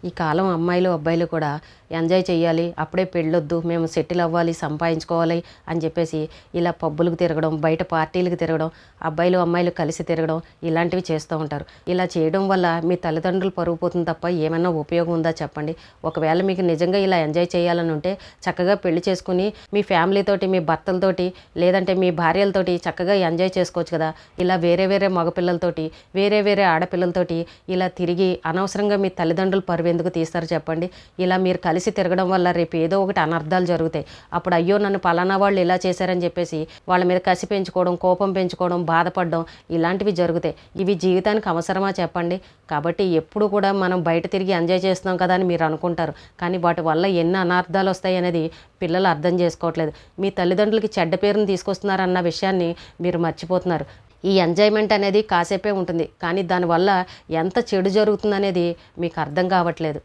ఈ కాలం అమ్మాయిలు అబ్బాయిలు కూడా ఎంజాయ్ చేయాలి, అప్పుడే పెళ్ళొద్దు, మేము సెటిల్ అవ్వాలి, సంపాదించుకోవాలి అని చెప్పేసి ఇలా పబ్బులకు తిరగడం, బయట పార్టీలకు తిరగడం, అబ్బాయిలు అమ్మాయిలు కలిసి తిరగడం ఇలాంటివి చేస్తూ ఉంటారు. ఇలా చేయడం వల్ల మీ తల్లిదండ్రులు పరుగు పోతుంది తప్ప ఏమైనా ఉపయోగం ఉందా చెప్పండి. ఒకవేళ మీకు నిజంగా ఇలా ఎంజాయ్ చేయాలని ఉంటే చక్కగా పెళ్లి చేసుకుని మీ ఫ్యామిలీతోటి, మీ భర్తలతోటి, లేదంటే మీ భార్యలతోటి చక్కగా ఎంజాయ్ చేసుకోవచ్చు కదా. ఇలా వేరే వేరే మగపిల్లలతోటి, వేరే వేరే ఆడపిల్లలతోటి ఇలా తిరిగి అనవసరంగా మీ తల్లిదండ్రులు పరువు ఎందుకు తీస్తారు చెప్పండి. ఇలా మీరు కలిసి తిరగడం వల్ల రేపు ఏదో ఒకటి అనర్థాలు జరుగుతాయి. అప్పుడు అయ్యో నన్ను పలానా వాళ్ళు ఇలా చేశారని చెప్పేసి వాళ్ళ మీద కసి పెంచుకోవడం, కోపం పెంచుకోవడం, బాధపడడం ఇలాంటివి జరుగుతాయి. ఇవి జీవితానికి అవసరమా చెప్పండి. కాబట్టి ఎప్పుడు కూడా మనం బయట తిరిగి ఎంజాయ్ చేస్తున్నాం కదా అని మీరు అనుకుంటారు, కానీ వాటి వల్ల ఎన్ని అనర్థాలు వస్తాయి అనేది పిల్లలు అర్థం చేసుకోవట్లేదు. మీ తల్లిదండ్రులకి చెడ్డ పేరును తీసుకొస్తున్నారన్న విషయాన్ని మీరు మర్చిపోతున్నారు. ఈ ఎంజాయ్మెంట్ అనేది కాసేపే ఉంటుంది, కానీ దానివల్ల ఎంత చెడు జరుగుతుందనేది మీకు అర్థం కావట్లేదు.